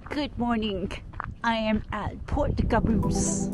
Good morning. I am at Port Caboose.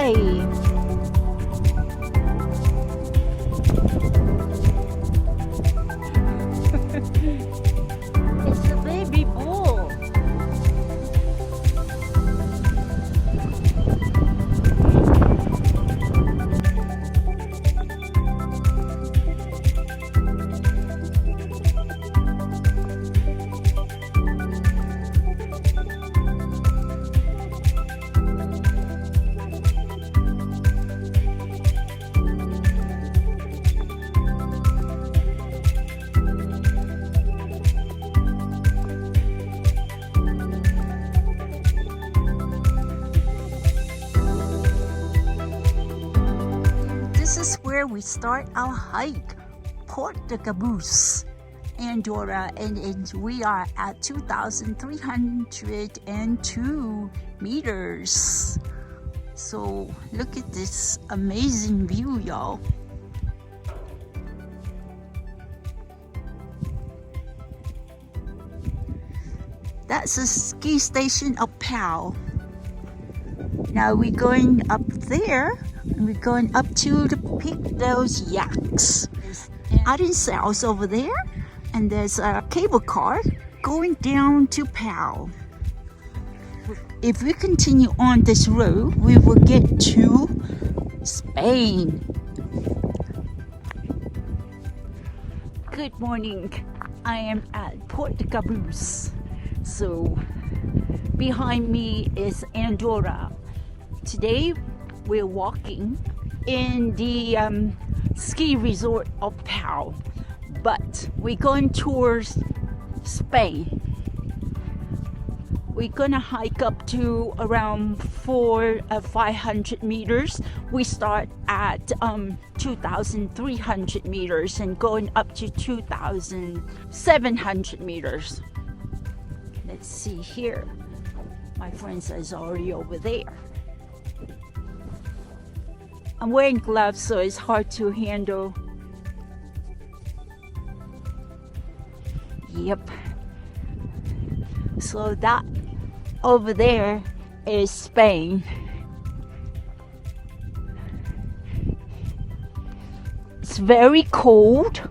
Hi. It's a baby bull. This is where we start our hike, Port de Caboose, Andorra, and we are at 2,302 meters. So look at this amazing view, y'all. That's the ski station of Pal. Now we're going up there, and we're going up to the peak, those Llacs. Arinsal over there, and there's a cable car going down to Pal. If we continue on this road, we will get to Spain. Good morning. I am at Port Caboose. So Behind me is Andorra. Today we're walking in the ski resort of Pal, but we're going towards Spain. We're gonna hike up to around 500 meters. We start at 2,300 meters and going up to 2,700 meters. Let's see here. My friend is already over there. I'm wearing gloves, so it's hard to handle. Yep. So that over there is Spain. It's very cold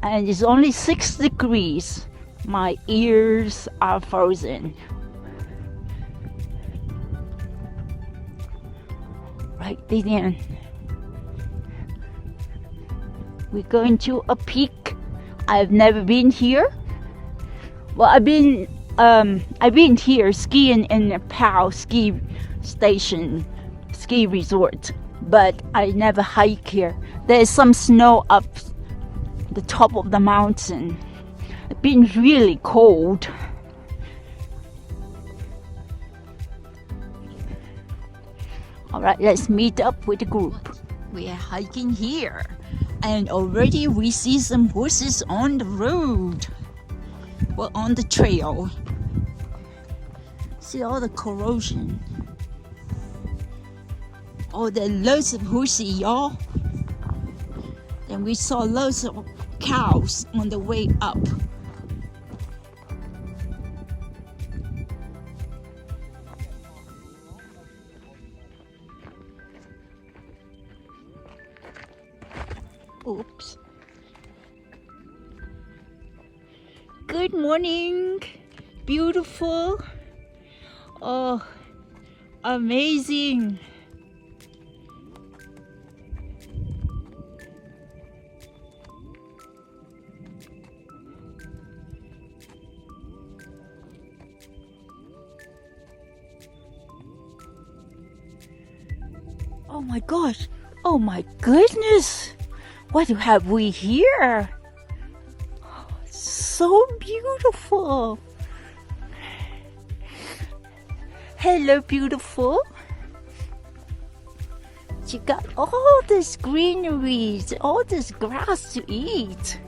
and it's only 6 degrees. My ears are frozen. Right then, we're going to a peak. I've never been here. Well, I've been here skiing in the Pal ski station, ski resort, but I never hike here. There's some snow up the top of the mountain. It's been really cold. All right, let's meet up with the group. We are hiking here, and already we see some horses on the road. Well, on the trail. See all the corrosion. Oh, there are loads of horses, y'all. Then we saw loads of cows on the way up. Oops. Good morning, beautiful. Oh, amazing. Oh my gosh. Oh my goodness. What have we here? So beautiful. Hello, beautiful. You got all this greenery, all this grass to eat.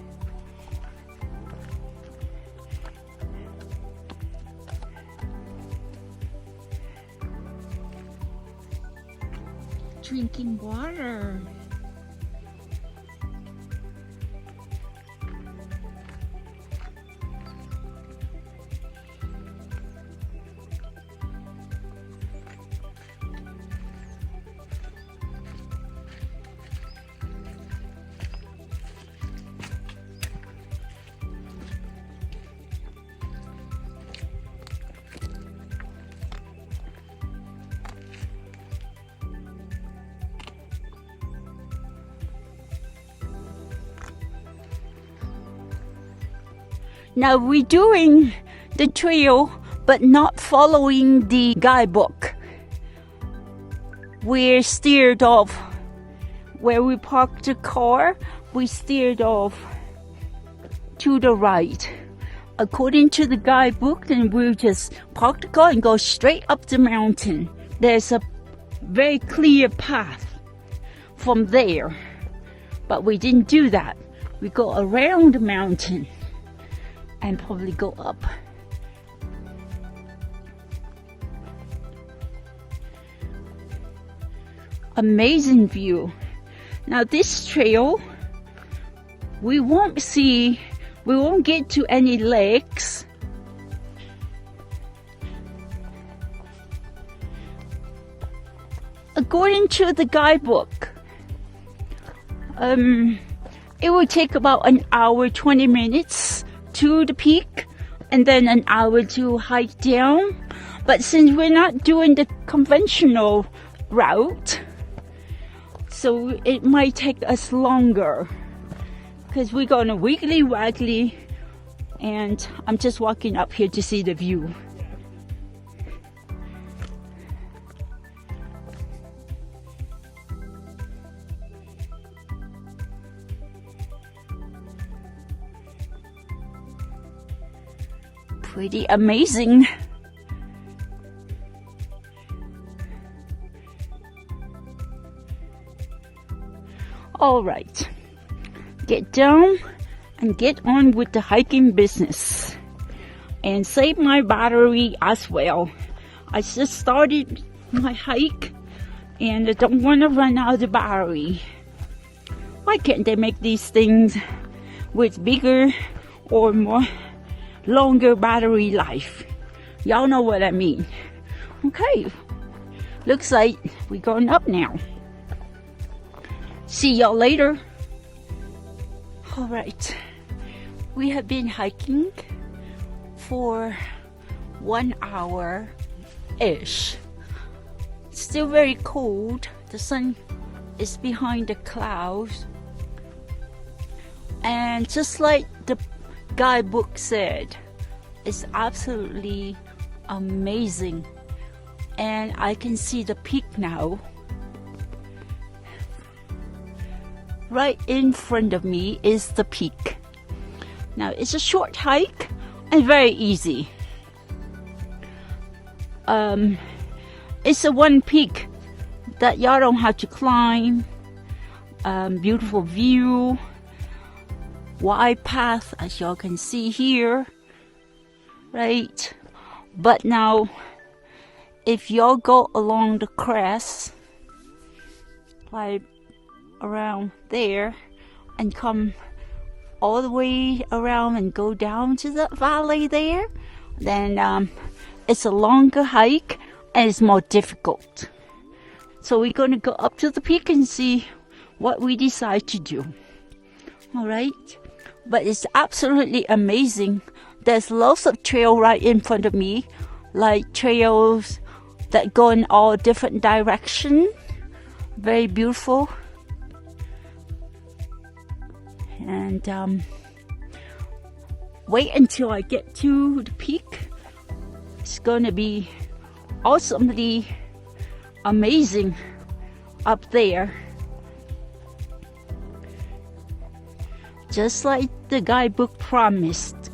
Drinking water. Now we're doing the trail, but not following the guidebook. We're steered off where we parked the car. We steered off to the right. According to the guidebook, then we'll just park the car and go straight up the mountain. There's a very clear path from there, but we didn't do that. We go around the mountain and probably go up. Amazing view. Now this trail, we won't get to any lakes. According to the guidebook, it will take about an hour, 20 minutes to the peak, and then an hour to hike down. But since we're not doing the conventional route, so it might take us longer because we're going to wiggly waggly, and I'm just walking up here to see the view. Pretty amazing. All right, get down and get on with the hiking business and save my battery as well. I just started my hike and I don't want to run out of battery. Why can't they make these things with bigger or more longer battery life? Y'all know what I mean. Okay, looks like we're going up now. See y'all later. All right, we have been hiking for 1 hour-ish. Still very cold. The sun is behind the clouds. And just like the guidebook said, it's absolutely amazing. And I can see the peak now. Right in front of me is the peak. Now it's a short hike and very easy. It's a one peak that y'all don't have to climb. Beautiful view, wide path as y'all can see here, right? But now if y'all go along the crest, like around there, and come all the way around and go down to the valley there, then it's a longer hike and it's more difficult. So we're going to go up to the peak and see what we decide to do. All right, but it's absolutely amazing. There's lots of trail right in front of me, like trails that go in all different directions. Very beautiful. And wait until I get to the peak. It's gonna be awesomely amazing up there, just like the guidebook promised.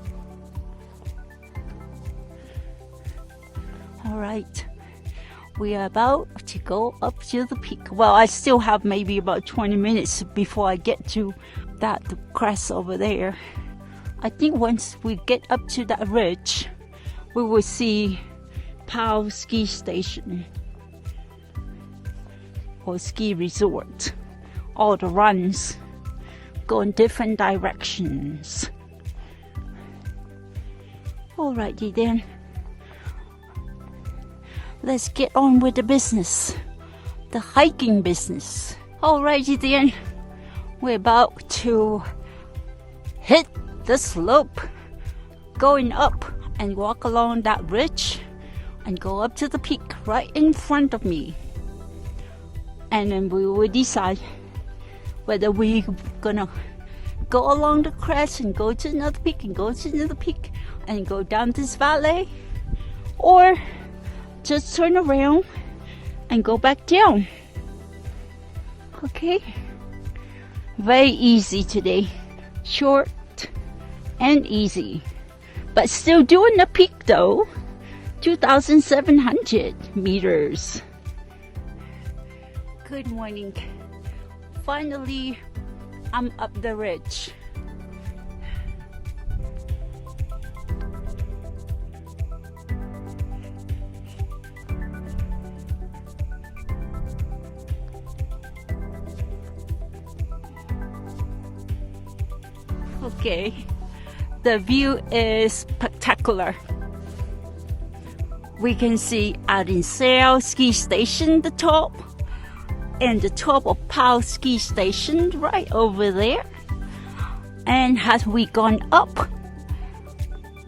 All right, we are about to go up to the peak. Well, I still have maybe about 20 minutes before I get to that crest over there. I think once we get up to that ridge, we will see Pal ski station or ski resort. All the runs go in different directions. Alrighty then, let's get on with the business, the hiking business. Alrighty then, we're about to hit the slope, going up and walk along that ridge and go up to the peak right in front of me. And then we will decide whether we're gonna go along the crest and go to another peak and go to another peak and go down this valley, or just turn around and go back down. Okay, very easy today, short and easy, but still doing the peak though. 2,700 meters. Good morning. Finally, I'm up the ridge. Okay, the view is spectacular. We can see Arinsal ski station, the top, and the top of Pal ski station right over there. And had we gone up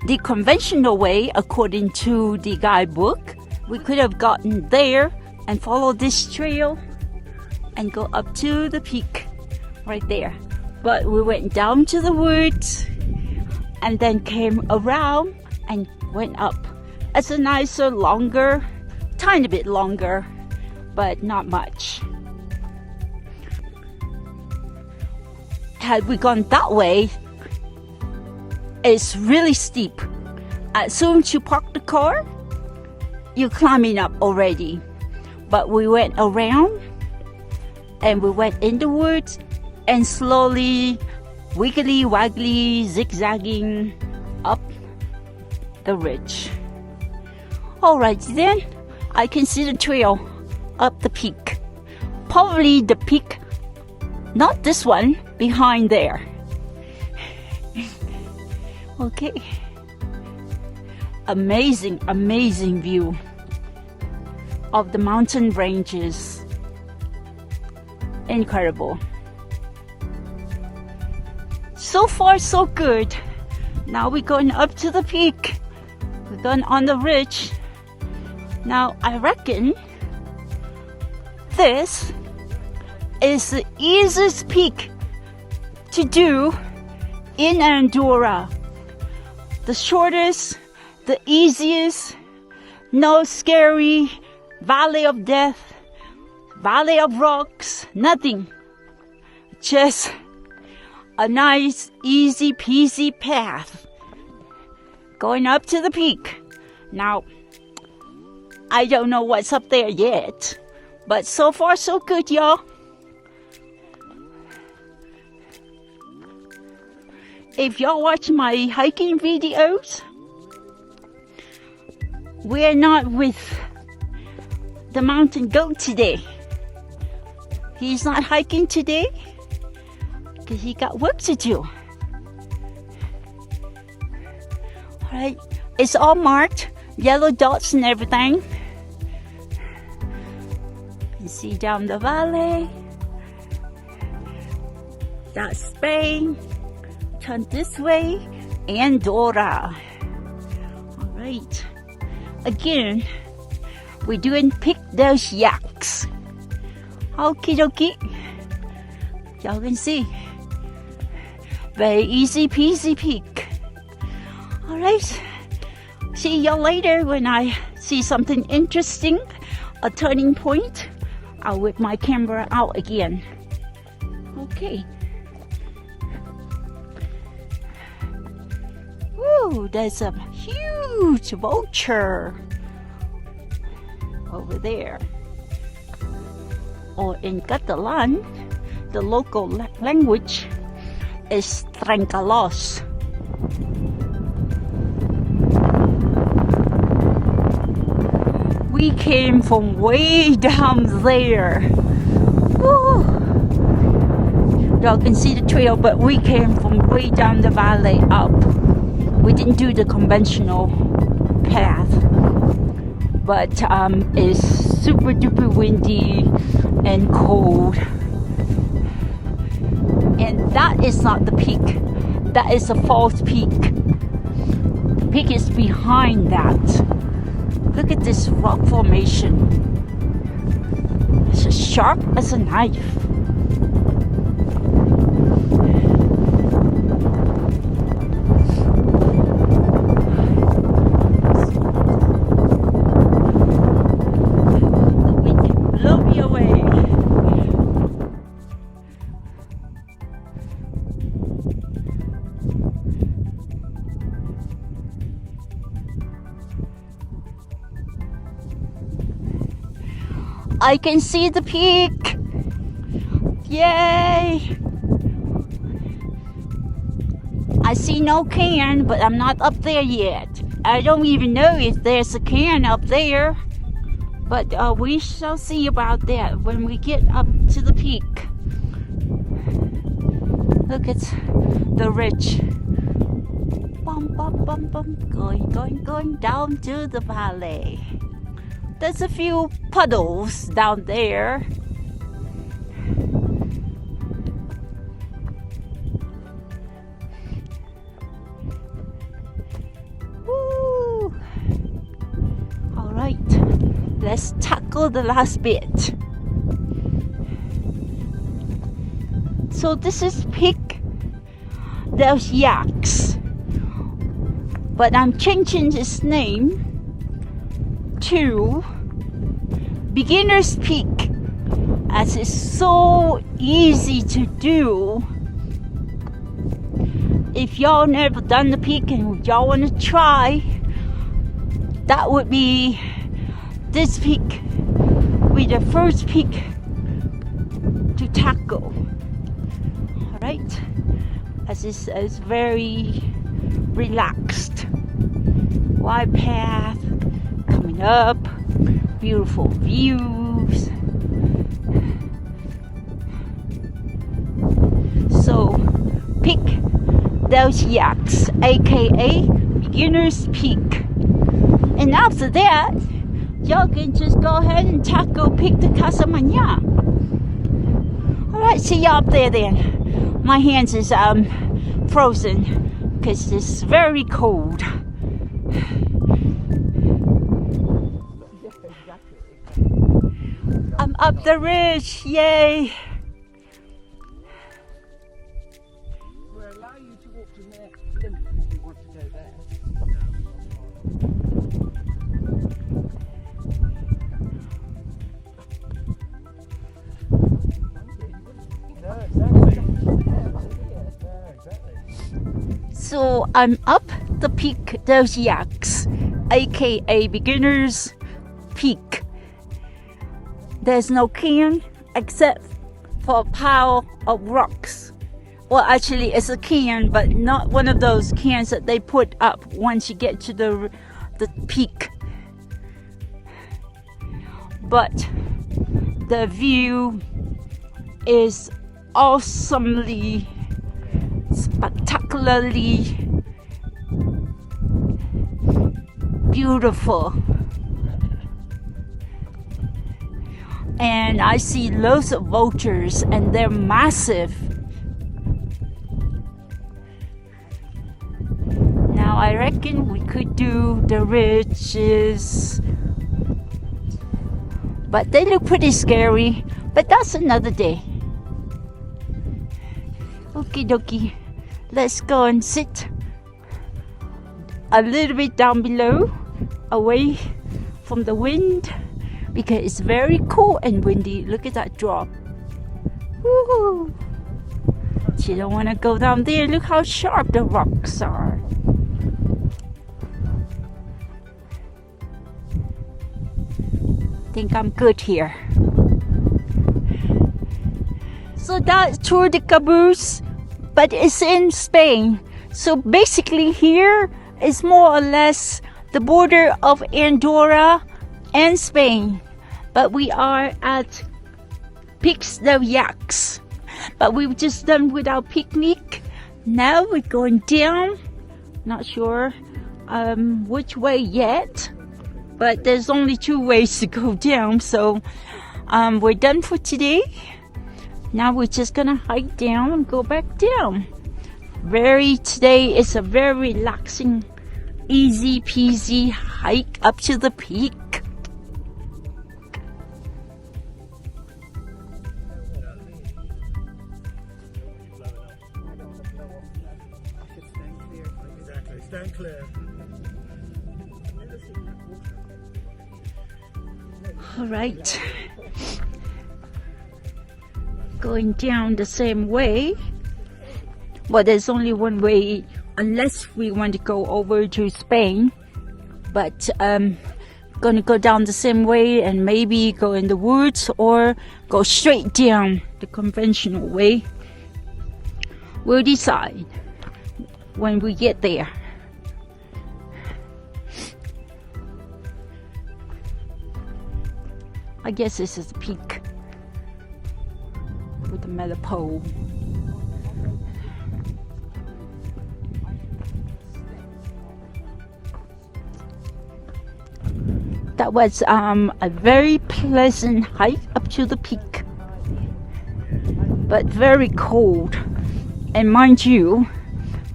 the conventional way according to the guidebook, we could have gotten there and followed this trail and go up to the peak right there. But we went down to the woods and then came around and went up. It's a nicer, longer, tiny bit longer, but not much. Had we gone that way, it's really steep. as soon as you park the car, you're climbing up already. But we went around and we went in the woods and slowly, wiggly waggly, zigzagging up the ridge. Alright then, I can see the trail up the peak. Probably the peak, not this one, behind there. Okay. Amazing, amazing view of the mountain ranges. Incredible. So far, so good. Now we're going up to the peak. We're going on the ridge. Now, I reckon this is the easiest peak to do in Andorra. The shortest, the easiest, no scary valley of death, valley of rocks, nothing. Just a nice, easy peasy path going up to the peak. Now, I don't know what's up there yet, but so far so good, y'all. If y'all watch my hiking videos, we're not with the mountain goat today. He's not hiking today because he got work to do. Alright, it's all marked, yellow dots and everything. You can see down the valley. That's Spain. Turn this way, Andorra. Alright. Again, we're doing pick those llacs. Okie dokie. Y'all can see. Very easy peasy peak. Alright. See y'all later when I see something interesting, a turning point. I'll whip my camera out again. Okay. Ooh, there's a huge vulture over there. Or in Catalan, the local language is trancalos. We came from way down there. Woo. Y'all can see the trail, but we came from way down the valley up. We didn't do the conventional path, but it's super duper windy and cold. And that is not the peak. That is a false peak. The peak is behind that. Look at this rock formation. It's as sharp as a knife. I can see the peak. Yay! I see no can, but I'm not up there yet. I don't even know if there's a can up there. But we shall see about that when we get up to the peak. Look at the ridge. Bum, bum, bum, bum. Going down to the valley. There's a few puddles down there. Woo! All right, let's tackle the last bit. So this is pick those Llacs, but I'm changing its name to Beginner's Peak, as it's so easy to do. If y'all never done the peak and y'all want to try, that would be this peak, be the first peak to tackle. All right, as it's very relaxed, wide path coming up, beautiful views. So pick those Llacs, aka beginner's peak, and after that y'all can just go ahead and tackle pick the Casa Mañana. Alright, see y'all up there then. My hands is frozen because it's very cold. I'm up the ridge, yay! We'll allow you to walk to there if you want to go there. No, exactly. So I'm up the peak, those Llacs, aka beginner's peak. There's no can except for a pile of rocks. Well, actually it's a can, but not one of those cans that they put up once you get to the peak. But the view is awesomely, spectacularly beautiful. And I see loads of vultures and they're massive. Now I reckon we could do the ridges, but they look pretty scary, but that's another day. Okie dokie, let's go and sit a little bit down below, away from the wind, because it's very cool and windy. Look at that drop. Woohoo! You don't want to go down there. Look how sharp the rocks are. Think I'm good here. So that's Tour de Caboose, but it's in Spain. So basically here is more or less the border of Andorra and Spain, but we are at Pics de Llacs. But we've just done with our picnic. Now we're going down. Not sure which way yet, but there's only 2 ways to go down. So we're done for today. Now we're just gonna hike down and go back down. Today is a very relaxing, easy peasy hike up to the peak. Stand clear. All right, going down the same way. Well, there's only one way unless we want to go over to Spain, but gonna go down the same way and maybe go in the woods or go straight down the conventional way. We'll decide when we get there. I guess this is the peak with the metal pole. That was a very pleasant hike up to the peak, but very cold. And mind you,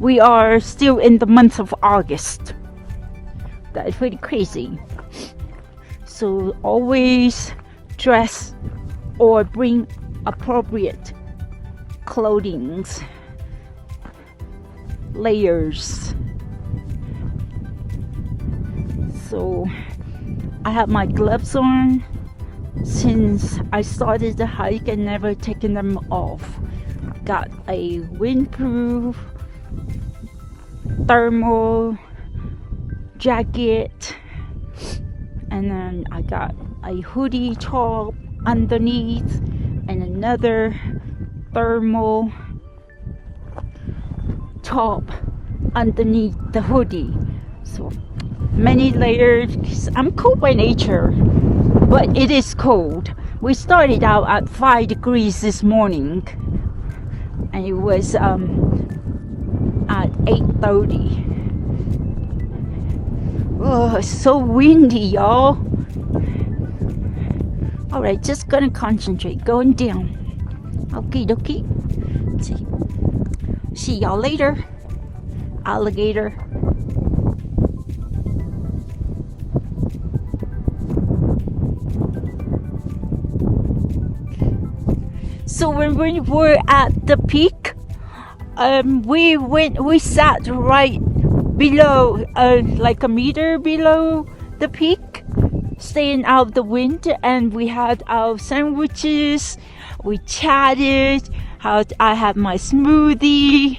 we are still in the month of August. That is pretty crazy. So always dress or bring appropriate clothing, layers. So I have my gloves on since I started the hike and never taken them off. Got a windproof thermal jacket, And then I got a hoodie top underneath and another thermal top underneath the hoodie. So many layers. I'm cold by nature, but it is cold. We started out at 5 degrees this morning, and it was at 8:30. Oh, it's so windy, y'all. Alright, just gonna concentrate. Going down. Okie dokie. See y'all later. Alligator. So when we were at the peak, we sat right below, like a meter below the peak, staying out of the wind, and we had our sandwiches. We chatted. I had my smoothie.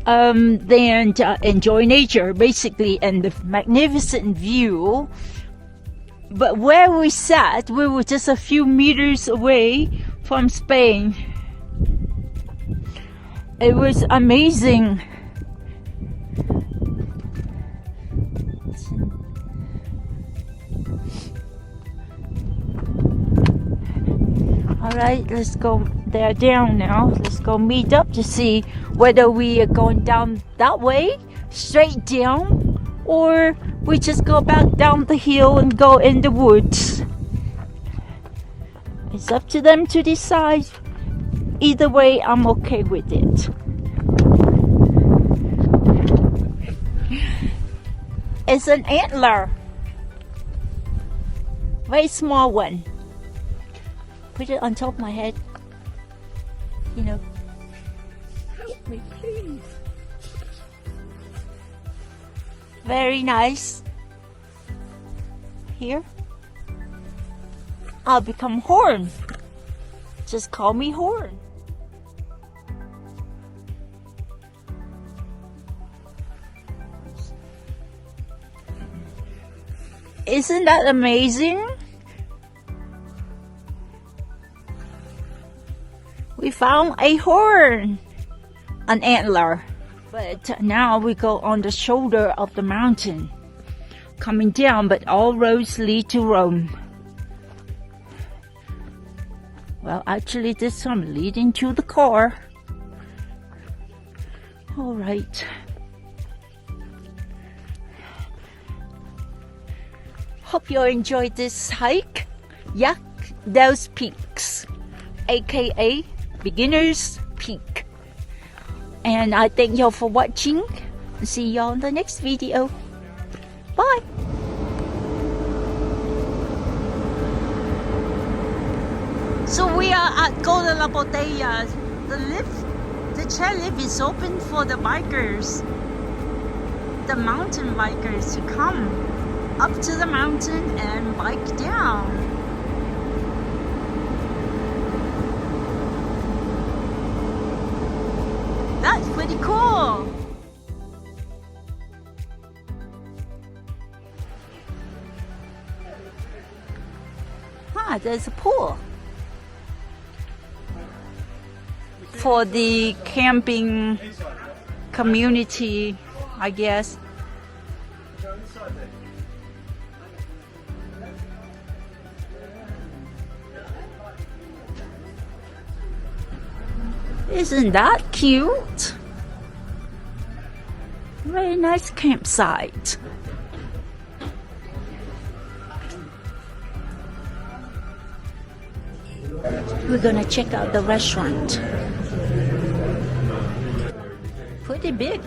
Then enjoy nature basically, and the magnificent view. But where we sat, we were just a few meters away from Spain. It was amazing. Alright, let's go. They're down now. Let's go meet up to see whether we are going down that way, straight down, or we just go back down the hill and go in the woods. It's up to them to decide. Either way, I'm okay with it. It's an antler. Very small one. Put it on top of my head. You know. Help me, please. Very nice. Here. I'll become Horn. Just call me Horn. Isn't that amazing? We found a horn, an antler. But now we go on the shoulder of the mountain, coming down, but all roads lead to Rome. Well, actually this one leading to the car. All right. Hope you enjoyed this hike. Llacs, those peaks, aka Beginner's Peak. And I thank y'all for watching. See y'all in the next video. Bye. So we are at Cola La Botella. The chairlift is open for the bikers, the mountain bikers, to come up to the mountain and bike down. That's pretty cool. Ah, there's a pool for the camping community, I guess. Isn't that cute? Very nice campsite. We're gonna check out the restaurant. Pretty big.